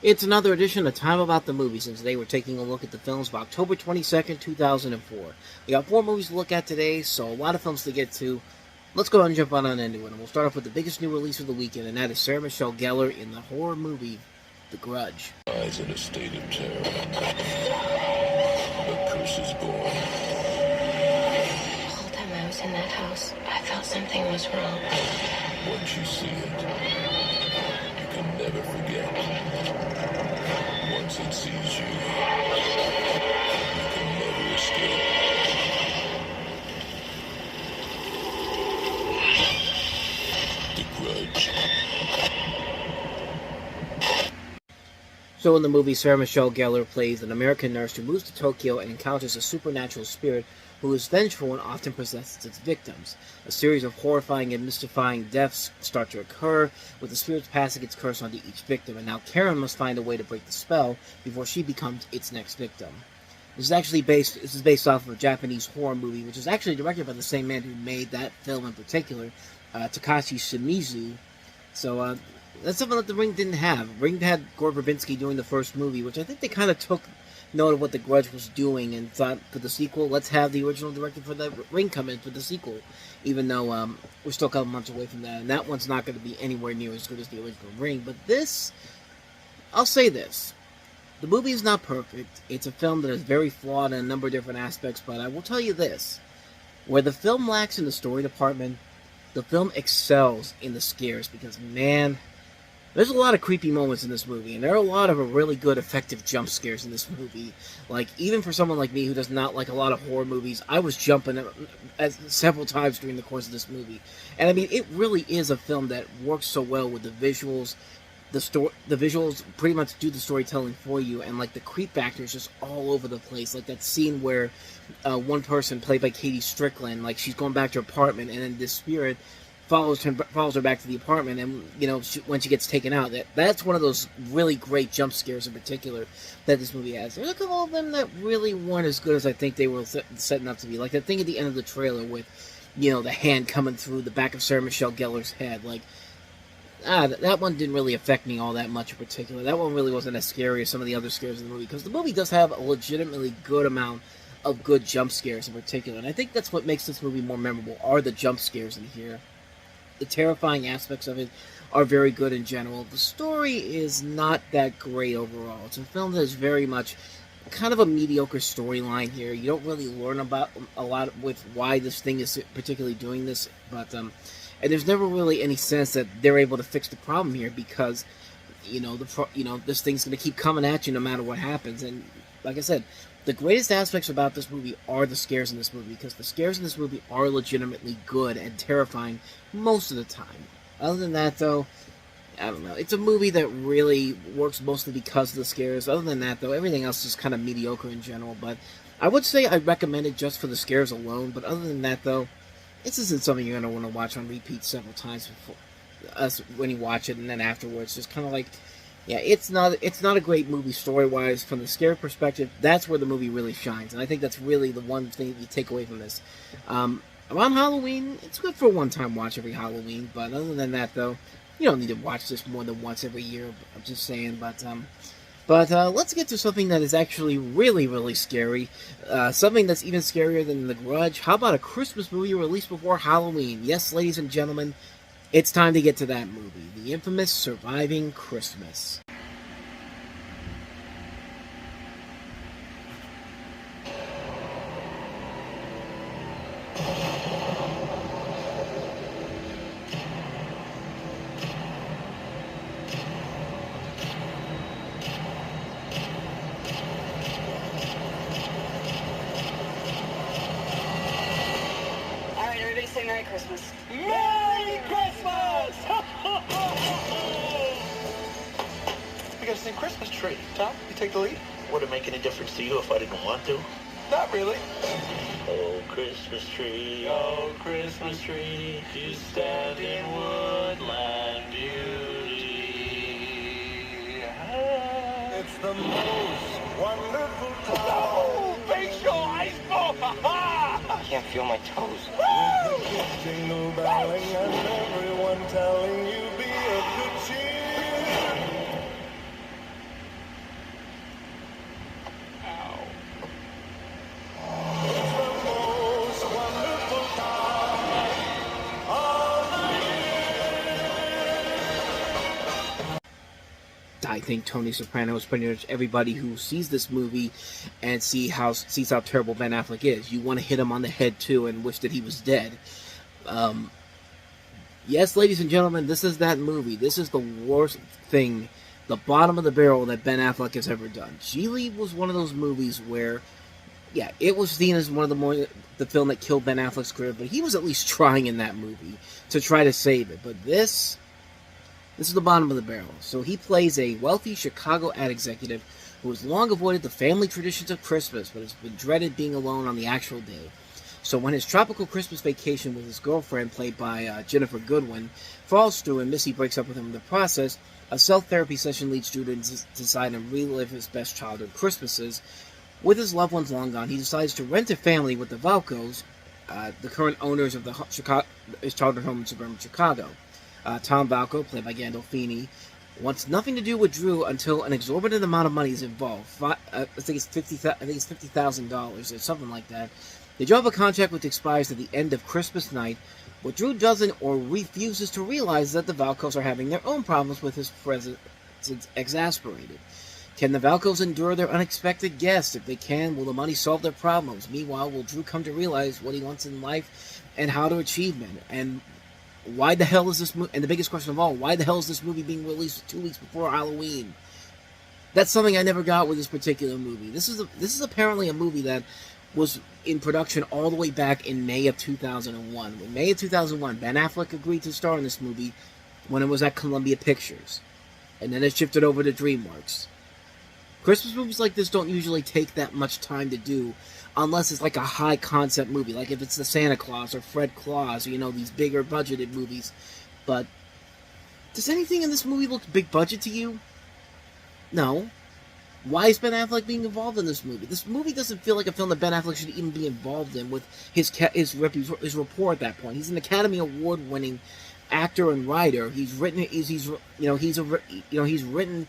It's another edition of Time About the Movies, and today we're taking a look at the films of October 22nd, 2004. We got 4 movies to look at today, so a lot of films to get to. Let's go ahead and jump on into it, and we'll start off with the biggest new release of the weekend, and that is Sarah Michelle Gellar in the horror movie, The Grudge. Lies in a state of terror. A curse is born. The whole time I was in that house, I felt something was wrong. Once you see it, you can never forget. Once it sees you can never escape. The Grudge. So in the movie, Sarah Michelle Gellar plays an American nurse who moves to Tokyo and encounters a supernatural spirit who is vengeful and often possesses its victims. A series of horrifying and mystifying deaths start to occur, with the spirit passing its curse onto each victim, and now Karen must find a way to break the spell before she becomes its next victim. This is based off of a Japanese horror movie, which is actually directed by the same man who made that film in particular, Takashi Shimizu. So, that's something that The Ring didn't have. Ring had Gore Verbinski doing the first movie, which I think they kind of took note of what The Grudge was doing and thought, for the sequel, let's have the original director for The Ring come in for the sequel, even though we're still a couple months away from that, and that one's not going to be anywhere near as good as the original Ring. But this, I'll say this, the movie is not perfect. It's a film that is very flawed in a number of different aspects, but I will tell you this, where the film lacks in the story department, the film excels in the scares, because, man, there's a lot of creepy moments in this movie, and there are a lot of really good, effective jump scares in this movie. Like, even for someone like me who does not like a lot of horror movies, I was jumping several times during the course of this movie. And, I mean, it really is a film that works so well with the visuals. The visuals pretty much do the storytelling for you, and, like, the creep factor is just all over the place. Like, that scene where one person, played by Katie Strickland, like, she's going back to her apartment, and then this spirit follows her back to the apartment, and when she gets taken out, that's one of those really great jump scares in particular that this movie has. There's a couple of them that really weren't as good as I think they were setting up to be. Like that thing at the end of the trailer with, the hand coming through the back of Sarah Michelle Gellar's head. Like, that one didn't really affect me all that much in particular. That one really wasn't as scary as some of the other scares in the movie, because the movie does have a legitimately good amount of good jump scares in particular, and I think that's what makes this movie more memorable, are the jump scares in here. The terrifying aspects of it are very good in general. The story is not that great overall. It's a film that is very much kind of a mediocre storyline here. You don't really learn about a lot with why this thing is particularly doing this, but and there's never really any sense that they're able to fix the problem here, because this thing's going to keep coming at you no matter what happens. And like I said, the greatest aspects about this movie are the scares in this movie, because the scares in this movie are legitimately good and terrifying most of the time. Other than that, though, I don't know. It's a movie that really works mostly because of the scares. Other than that, though, everything else is kind of mediocre in general. But I would say I'd recommend it just for the scares alone. But other than that, though, this isn't something you're going to want to watch on repeat several times when you watch it, and then afterwards. Just kind of like, yeah, it's not a great movie story-wise. From the scare perspective, that's where the movie really shines, and I think that's really the one thing you take away from this. Around Halloween, it's good for a one-time watch every Halloween, but other than that, though, you don't need to watch this more than once every year. I'm just saying, but let's get to something that is actually really, really scary. Something that's even scarier than The Grudge. How about a Christmas movie released before Halloween? Yes, ladies and gentlemen, it's time to get to that movie, the infamous Surviving Christmas. All right, everybody say Merry Christmas. Merry Christmas! We got to sing Christmas tree. Tom, you take the lead? Would it make any difference to you if I didn't want to? Not really. Oh, Christmas tree, you stand in woodland beauty. It's the most wonderful time. Oh, big show ice ball! Ha-ha! I can't feel my toes. With the kids jingle belling and everyone telling you be of good cheer. think Tony Soprano is pretty much everybody who sees this movie and sees how terrible Ben Affleck is. You want to hit him on the head too and wish that he was dead. Yes, ladies and gentlemen, this is that movie. This is the worst thing, the bottom of the barrel that Ben Affleck has ever done. Geely was one of those movies where, yeah, it was seen as one of the film that killed Ben Affleck's career, but he was at least trying in that movie to try to save it. But this is the bottom of the barrel. So he plays a wealthy Chicago ad executive who has long avoided the family traditions of Christmas, but has been dreaded being alone on the actual day. So when his tropical Christmas vacation with his girlfriend, played by Ginnifer Goodwin, falls through and Missy breaks up with him in the process, a self-therapy session leads Drew to decide to relive his best childhood Christmases. With his loved ones long gone, he decides to rent a family with the Valcos, the current owners of his childhood home in suburban Chicago. Tom Valco, played by Gandolfini, wants nothing to do with Drew until an exorbitant amount of money is involved. I think it's $50,000 or something like that. They draw up a contract which expires at the end of Christmas night. What Drew doesn't or refuses to realize is that the Valcos are having their own problems with his presence exasperated. Can the Valcos endure their unexpected guests? If they can, will the money solve their problems? Meanwhile, will Drew come to realize what he wants in life and how to achieve it? And why the hell is this movie? And the biggest question of all, why the hell is this movie being released 2 weeks before Halloween? That's something I never got with this particular movie. This is apparently a movie that was in production all the way back in May of 2001. In May of 2001, Ben Affleck agreed to star in this movie when it was at Columbia Pictures. And then it shifted over to Dreamworks. Christmas movies like this don't usually take that much time to do unless it's like a high-concept movie. Like if it's the Santa Claus or Fred Claus, or, these bigger budgeted movies. But does anything in this movie look big budget to you? No. Why is Ben Affleck being involved in this movie? This movie doesn't feel like a film that Ben Affleck should even be involved in with his rapport at that point. He's an Academy Award-winning actor and writer. He's written written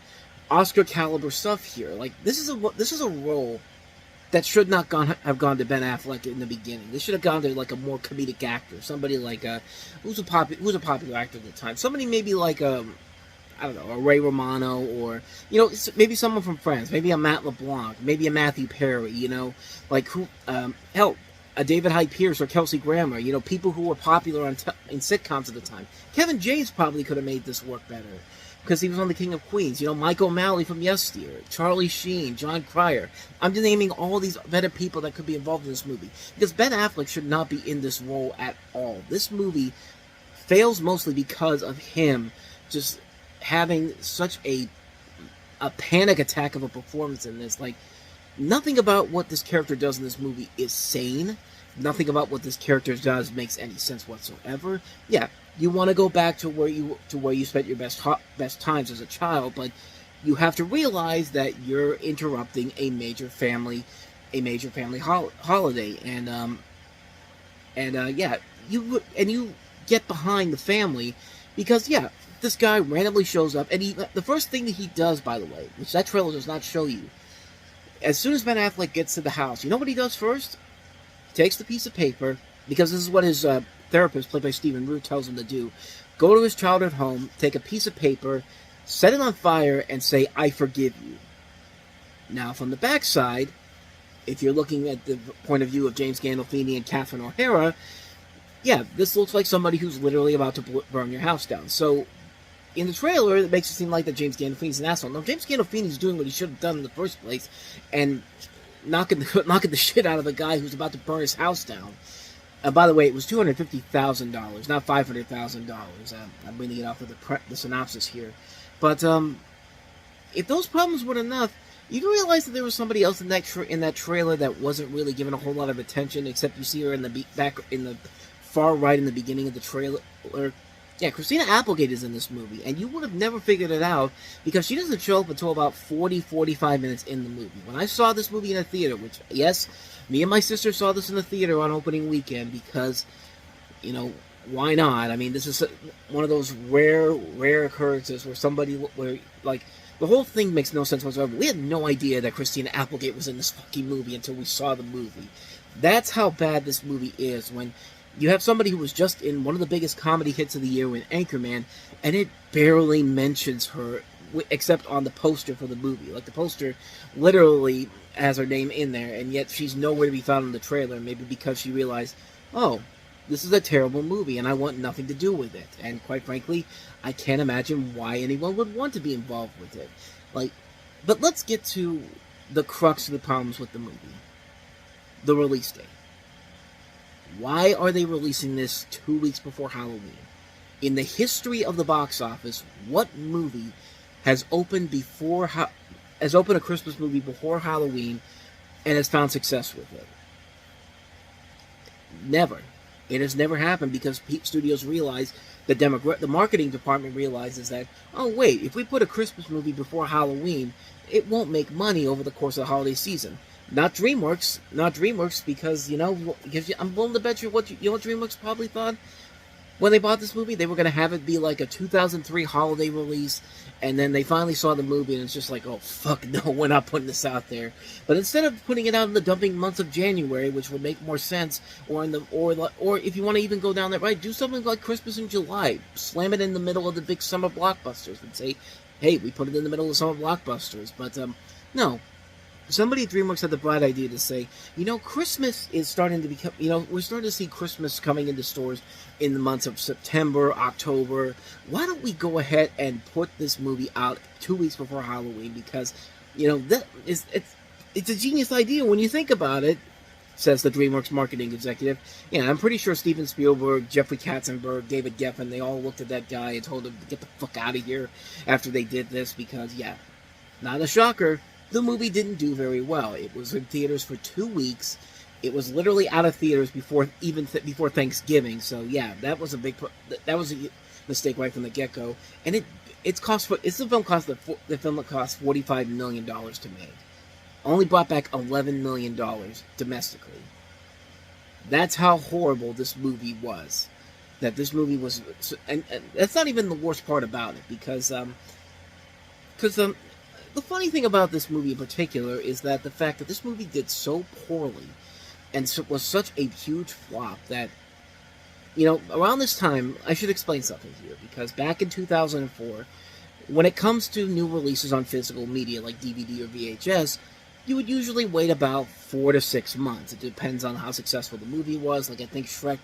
Oscar caliber stuff here. Like this is a role that should not have gone to Ben Affleck in the beginning. This should have gone to like a more comedic actor, somebody like who's a popular actor at the time. Somebody maybe like I don't know, a Ray Romano, or maybe someone from Friends, maybe a Matt LeBlanc, maybe a Matthew Perry, like who a David Hyde Pierce or Kelsey Grammer, people who were popular in sitcoms at the time. Kevin James probably could have made this work better because he was on The King of Queens. Mike O'Malley from Yesteryear, Charlie Sheen, John Cryer. I'm just naming all these better people that could be involved in this movie because Ben Affleck should not be in this role at all. This movie fails mostly because of him just having such a panic attack of a performance in this. Like, nothing about what this character does in this movie is sane. Nothing about what this character does makes any sense whatsoever. Yeah, you want to go back to where you spent your best times as a child, but you have to realize that you're interrupting a major family holiday, you get behind the family because this guy randomly shows up, and the first thing that he does, by the way, which that trailer does not show you, as soon as Ben Affleck gets to the house, you know what he does first? He takes the piece of paper, because this is what his therapist, played by Stephen Root, tells him to do. Go to his childhood home, take a piece of paper, set it on fire, and say, "I forgive you." Now, from the backside, if you're looking at the point of view of James Gandolfini and Catherine O'Hara, this looks like somebody who's literally about to burn your house down. So, in the trailer, it makes it seem like that James Gandolfini's an asshole. No, James Gandolfini's doing what he should have done in the first place, and knocking the shit out of the guy who's about to burn his house down. By the way, it was $250,000, not $500,000. I'm reading it off of the synopsis here. But if those problems weren't enough, you realize that there was somebody else in that trailer that wasn't really given a whole lot of attention, except you see her in the far right in the beginning of the trailer. Yeah, Christina Applegate is in this movie, and you would have never figured it out because she doesn't show up until about 45 minutes in the movie. When I saw this movie in a theater, which, yes, me and my sister saw this in the theater on opening weekend because, why not? I mean, this is one of those rare occurrences where the whole thing makes no sense whatsoever. We had no idea that Christina Applegate was in this fucking movie until we saw the movie. That's how bad this movie is, when you have somebody who was just in one of the biggest comedy hits of the year with Anchorman, and it barely mentions her except on the poster for the movie. Like, the poster literally has her name in there, and yet she's nowhere to be found in the trailer, maybe because she realized, oh, this is a terrible movie, and I want nothing to do with it. And quite frankly, I can't imagine why anyone would want to be involved with it. Like, but let's get to the crux of the problems with the movie. The release date. Why are they releasing this 2 weeks before Halloween? In the history of the box office, what movie has opened a Christmas movie before Halloween and has found success with it? Never. It has never happened because studios realize, the marketing department realizes that, oh wait, if we put a Christmas movie before Halloween, it won't make money over the course of the holiday season. Not DreamWorks, because, I'm willing to bet you what DreamWorks probably thought when they bought this movie. They were going to have it be like a 2003 holiday release, and then they finally saw the movie, and it's just like, oh, fuck no, we're not putting this out there. But instead of putting it out in the dumping months of January, which would make more sense, or if you want to even go down that right, do something like Christmas in July. Slam it in the middle of the big summer blockbusters and say, hey, we put it in the middle of summer blockbusters. But, no. Somebody at DreamWorks had the bright idea to say, Christmas is starting to become, we're starting to see Christmas coming into stores in the months of September, October. Why don't we go ahead and put this movie out 2 weeks before Halloween? Because, it's a genius idea when you think about it, says the DreamWorks marketing executive. Yeah, I'm pretty sure Steven Spielberg, Jeffrey Katzenberg, David Geffen, they all looked at that guy and told him to get the fuck out of here after they did this because, yeah, not a shocker. The movie didn't do very well. It was in theaters for 2 weeks. It was literally out of theaters before Thanksgiving. So yeah, that was a mistake right from the get-go. And the film cost $45 million to make. Only brought back $11 million domestically. That's how horrible this movie was. That this movie was, and that's not even the worst part about it, because the funny thing about this movie in particular is that the fact that this movie did so poorly and was such a huge flop that, around this time, I should explain something here, because back in 2004, when it comes to new releases on physical media like DVD or VHS, you would usually wait about 4 to 6 months. It depends on how successful the movie was. Like, I think Shrek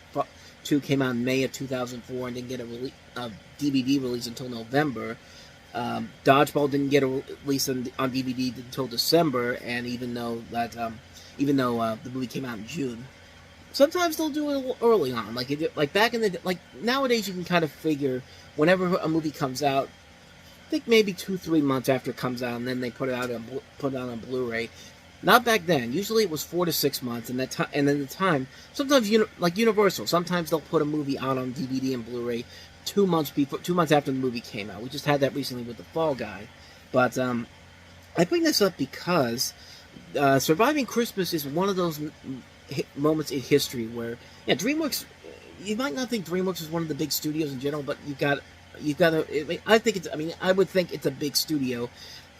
2 came out in May of 2004 and didn't get a DVD release until November. Dodgeball didn't get a release on DVD until December, and even though the movie came out in June, sometimes they'll do it early on. Like back in the nowadays, you can kind of figure whenever a movie comes out, I think maybe 2-3 months after it comes out, and then they put it out on Blu-ray. Not back then. Usually it was 4 to 6 months, and then the time. Sometimes like Universal, sometimes they'll put a movie out on DVD and Blu-ray 2 months after the movie came out. We just had that recently with The Fall Guy. But I bring this up because Surviving Christmas is one of those moments in history where, yeah, DreamWorks. You might not think DreamWorks is one of the big studios in general, but you've got to. I would think it's a big studio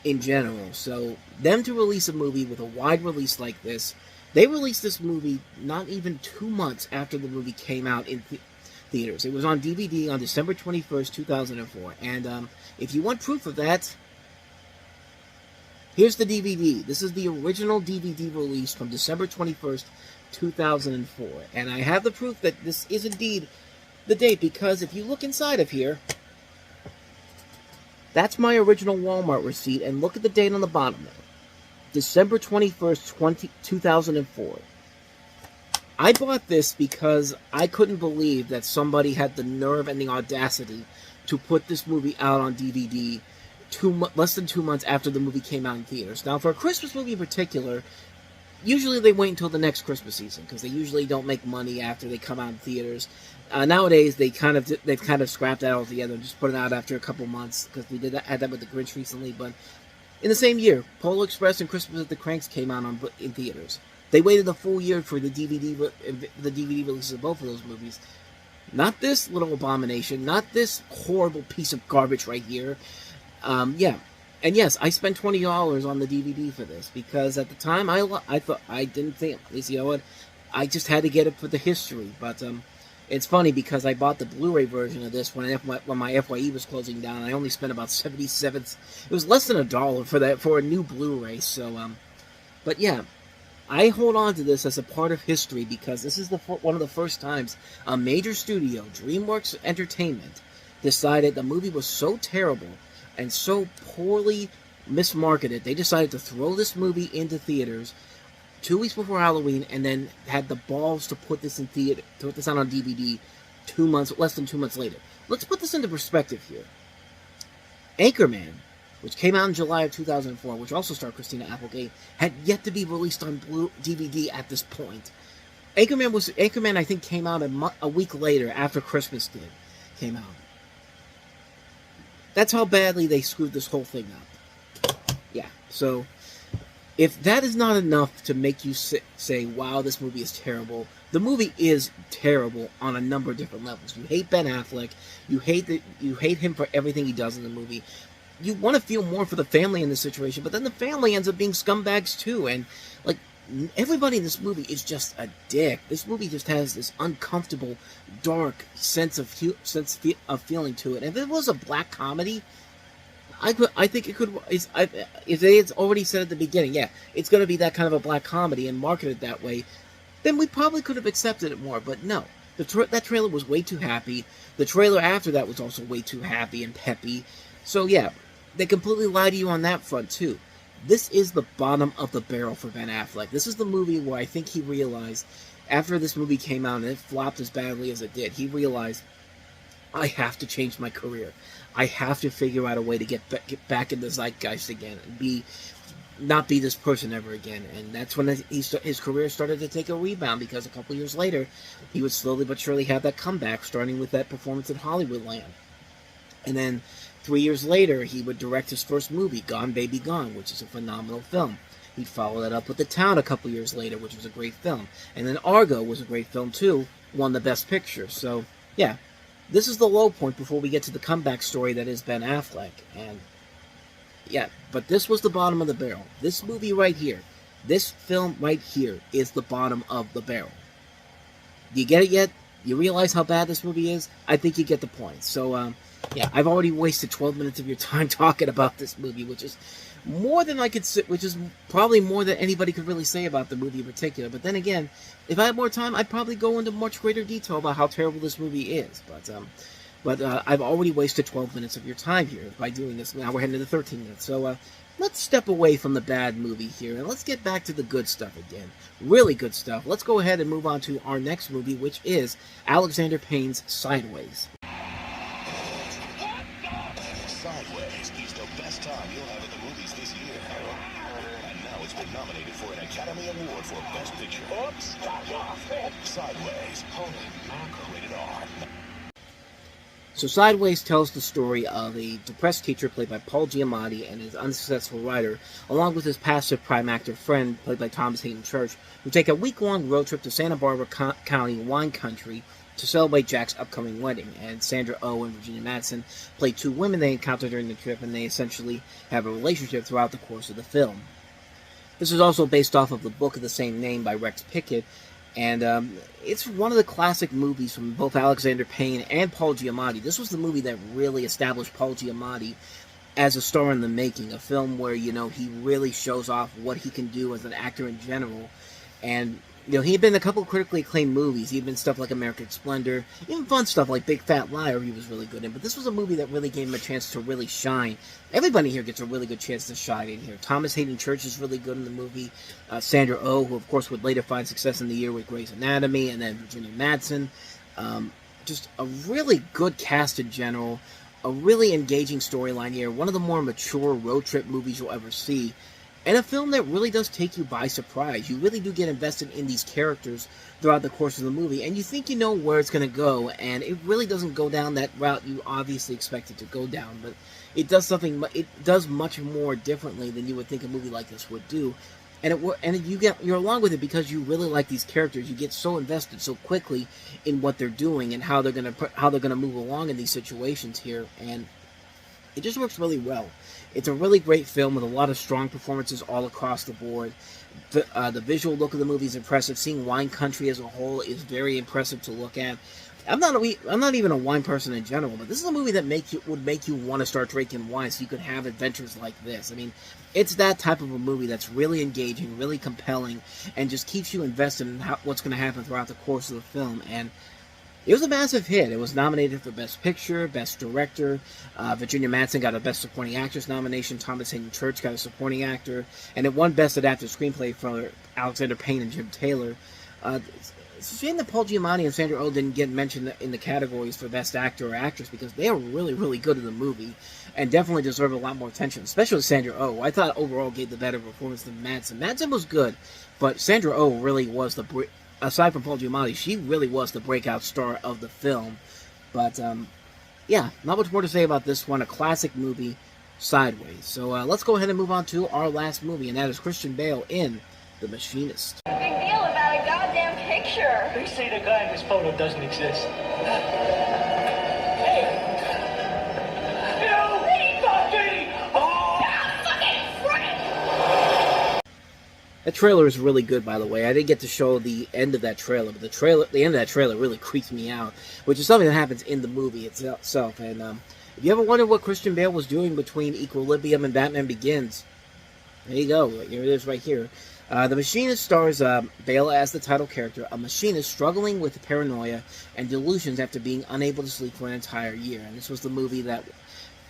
in general. So them to release a movie with a wide release like this, they released this movie not even 2 months after the movie came out in theaters. It was on DVD on December 21st, 2004. And if you want proof of that, here's the DVD. This is the original DVD release from December 21st, 2004. And I have the proof that this is indeed the date, because if you look inside of here, that's my original Walmart receipt, and look at the date on the bottom of it. December 21st, 2004. I bought this because I couldn't believe that somebody had the nerve and the audacity to put this movie out on DVD less than 2 months after the movie came out in theaters. Now, for a Christmas movie in particular, usually they wait until the next Christmas season, because they usually don't make money after they come out in theaters. Nowadays, they've kind of scrapped that altogether and just put it out after a couple months, because we had that with The Grinch recently. But in the same year, Polar Express and Christmas at the Cranks came out in theaters. They waited a full year for the DVD releases of both of those movies. Not this little abomination, not this horrible piece of garbage right here. Yeah. And yes, I spent $20 on the DVD for this, because at the time I didn't think, at least, you know what, I just had to get it for the history. But It's funny because I bought the Blu-ray version of this when my FYE was closing down. I only spent about 77. It was less than $1 for a new Blu-ray. So, but yeah, I hold on to this as a part of history because this is one of the first times a major studio, DreamWorks Entertainment, decided the movie was so terrible and so poorly mismarketed. They decided to throw this movie into theaters 2 weeks before Halloween, and then had the balls to put this in theater, to put this out on DVD less than 2 months later. Let's put this into perspective here. Anchorman, which came out in July of 2004, which also starred Christina Applegate, had yet to be released on DVD at this point. Anchorman, I think, came out a week later, after Christmas came out. That's how badly they screwed this whole thing up. Yeah, so if that is not enough to make you say, wow, this movie is terrible, the movie is terrible on a number of different levels. You hate Ben Affleck. You hate him for everything he does in the movie. You want to feel more for the family in this situation, but then the family ends up being scumbags too. And, like, everybody in this movie is just a dick. This movie just has this uncomfortable, dark sense of feeling to it. And if it was a black comedy, I think it could. If they had already said at the beginning, yeah, it's going to be that kind of a black comedy and marketed that way, then we probably could have accepted it more. But no, that trailer was way too happy. The trailer after that was also way too happy and peppy. So yeah, they completely lied to you on that front too. This is the bottom of the barrel for Ben Affleck. This is the movie where I think he realized, after this movie came out and it flopped as badly as it did, he realized, I have to change my career. I have to figure out a way to get back in the zeitgeist again and not be this person ever again. And that's when his career started to take a rebound, because a couple years later, he would slowly but surely have that comeback, starting with that performance in Hollywoodland. And then 3 years later, he would direct his first movie, Gone Baby Gone, which is a phenomenal film. He'd follow that up with The Town a couple years later, which was a great film. And then Argo was a great film too, won the Best Picture. So, yeah. This is the low point before we get to the comeback story that is Ben Affleck. And, yeah, but this was the bottom of the barrel. This movie right here, this film right here, is the bottom of the barrel. Do you get it yet? You realize how bad this movie is? I think you get the point. So, yeah, I've already wasted 12 minutes of your time talking about this movie, which is more than I could say, which is probably more than anybody could really say about the movie in particular. But then again, if I had more time, I'd probably go into much greater detail about how terrible this movie is. But I've already wasted 12 minutes of your time here by doing this. Now we're heading to 13 minutes. So let's step away from the bad movie here, and let's get back to the good stuff again. Really good stuff. Let's go ahead and move on to our next movie, which is Alexander Payne's Sideways. Sideways is the best time you'll have at the movies this year. And now it's been nominated for an Academy Award for Best Picture. Oops! Sideways, only rated R. So Sideways tells the story of a depressed teacher played by Paul Giamatti and his unsuccessful writer, along with his passive prime actor friend played by Thomas Hayden Church, who take a week-long road trip to Santa Barbara County wine country to celebrate Jack's upcoming wedding. And Sandra Oh and Virginia Madsen play two women they encounter during the trip, and they essentially have a relationship throughout the course of the film. This is also based off of the book of the same name by Rex Pickett, and it's one of the classic movies from both Alexander Payne and Paul Giamatti. This was the movie that really established Paul Giamatti as a star in the making, a film where, you know, he really shows off what he can do as an actor in general. And, you know, he had been in a couple of critically acclaimed movies. He had been stuff like American Splendor, even fun stuff like Big Fat Liar he was really good in. But this was a movie that really gave him a chance to really shine. Everybody here gets a really good chance to shine in here. Thomas Hayden Church is really good in the movie. Sandra Oh, who of course would later find success in the year with Grey's Anatomy, and then Virginia Madsen. Just a really good cast in general. A really engaging storyline here. One of the more mature road trip movies you'll ever see. And a film that really does take you by surprise. You really do get invested in these characters throughout the course of the movie, and you think you know where it's going to go, and it really doesn't go down that route you obviously expect it to go down, but it does much more differently than you would think a movie like this would do. And you're along with it because you really like these characters. You get so invested so quickly in what they're doing and how they're gonna move along in these situations here, and it just works really well. It's a really great film with a lot of strong performances all across the board. The visual look of the movie is impressive. Seeing wine country as a whole is very impressive to look at. I'm not even a wine person in general, but this is a movie that would make you want to start drinking wine so you could have adventures like this. I mean, it's that type of a movie that's really engaging, really compelling, and just keeps you invested in what's going to happen throughout the course of the film. And it was a massive hit. It was nominated for Best Picture, Best Director. Virginia Madsen got a Best Supporting Actress nomination. Thomas Hayden Church got a Supporting Actor. And it won Best Adapted Screenplay for Alexander Payne and Jim Taylor. It's a shame that Paul Giamatti and Sandra Oh didn't get mentioned in the categories for Best Actor or Actress, because they are really, really good in the movie and definitely deserve a lot more attention, especially Sandra Oh. I thought overall gave the better performance than Madsen. Madsen was good, but Sandra Oh really was aside from Paul Giamatti, she really was the breakout star of the film. But, yeah, not much more to say about this one. A classic movie, Sideways. So let's go ahead and move on to our last movie, and that is Christian Bale in The Machinist. Big deal about a goddamn picture. They say the guy in this photo doesn't exist. Hey! You! Fucking! Oh! That trailer is really good, by the way. I didn't get to show the end of that trailer, but the end of that trailer really creeps me out, which is something that happens in the movie itself. And if you ever wondered what Christian Bale was doing between Equilibrium and Batman Begins, there you go. Here it is right here. The Machinist stars Bale as the title character, a machinist struggling with paranoia and delusions after being unable to sleep for an entire year. And this was the movie that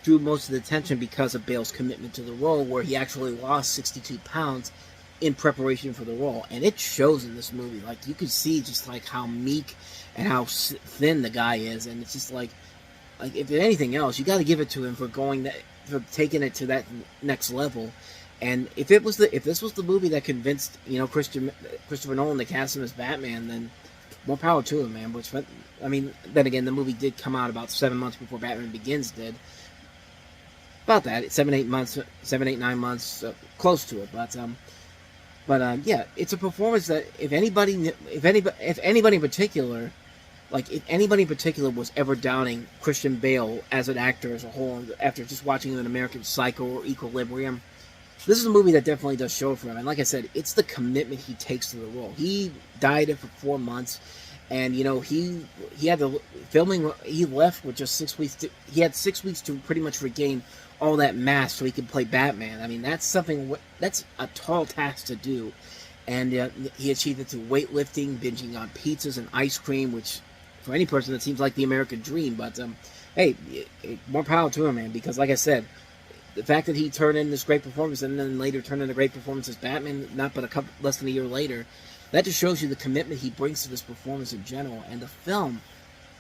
drew most of the attention because of Bale's commitment to the role, where he actually lost 62 pounds in preparation for the role. And it shows in this movie. Like, you could see just like how meek and how thin the guy is. And it's just like if anything else, you got to give it to him for taking it to that next level. And if this was the movie that convinced, Christopher Nolan to cast him as Batman, then more power to him, man. Which, I mean, then again, the movie did come out about 7 months before Batman Begins did. About that, 7, 8 9 months, close to it. But yeah, it's a performance that if anybody in particular was ever doubting Christian Bale as an actor as a whole after just watching an American Psycho or Equilibrium, this is a movie that definitely does show for him. And like I said, it's the commitment he takes to the role. He dieted for 4 months, and he had the filming. He left with just 6 weeks. He had 6 weeks to pretty much regain all that mass so he could play Batman. I mean, that's a tall task to do, and he achieved it through weightlifting, binging on pizzas and ice cream, which for any person that seems like the American dream. But hey, more power to him, man. Because like I said, the fact that he turned in this great performance and then later turned in a great performance as Batman, not but less than a year later, that just shows you the commitment he brings to this performance in general. And the film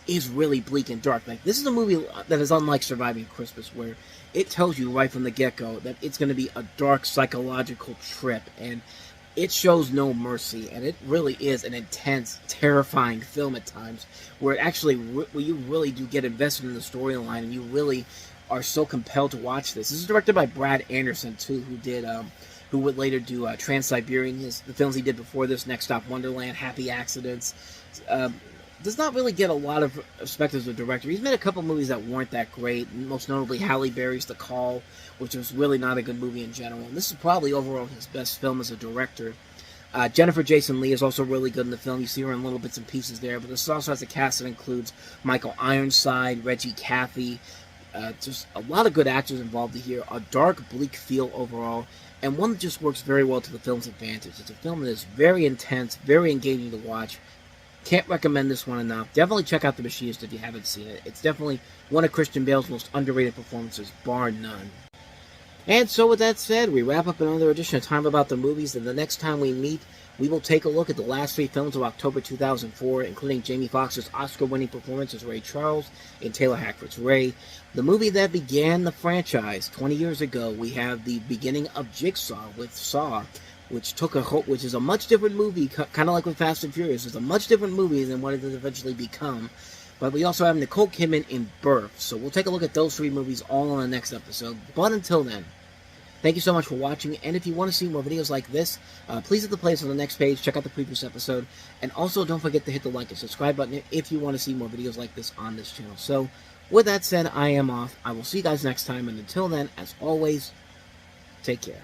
is really bleak and dark. Like, this is a movie that is unlike Surviving Christmas, where it tells you right from the get-go that it's going to be a dark psychological trip, and it shows no mercy, and it really is an intense, terrifying film at times, where you really do get invested in the storyline, and you really are so compelled to watch this. This is directed by Brad Anderson, too, who would later do Trans-Siberian, the films he did before this, Next Stop Wonderland, Happy Accidents. Does not really get a lot of respect as a director. He's made a couple movies that weren't that great, most notably Halle Berry's The Call, which was really not a good movie in general. And this is probably overall his best film as a director. Jennifer Jason Leigh is also really good in the film. You see her in little bits and pieces there, but this also has a cast that includes Michael Ironside, Reggie Cathey, just a lot of good actors involved here. A dark, bleak feel overall, and one that just works very well to the film's advantage. It's a film that is very intense, very engaging to watch. Can't recommend this one enough. Definitely check out The Machinist if you haven't seen it. It's definitely one of Christian Bale's most underrated performances, bar none. And so with that said, we wrap up another edition of Time About the Movies, and the next time we meet, we will take a look at the last 3 films of October 2004, including Jamie Foxx's Oscar-winning performance as Ray Charles in Taylor Hackford's Ray. The movie that began the franchise 20 years ago, we have the beginning of Jigsaw with Saw, which is a much different movie, kind of like with Fast and Furious. It's a much different movie than what it has eventually become. But we also have Nicole Kidman in Birth. So we'll take a look at those 3 movies all on the next episode. But until then, thank you so much for watching. And if you want to see more videos like this, please hit the playlist on the next page. Check out the previous episode. And also don't forget to hit the like and subscribe button if you want to see more videos like this on this channel. So with that said, I am off. I will see you guys next time. And until then, as always, take care.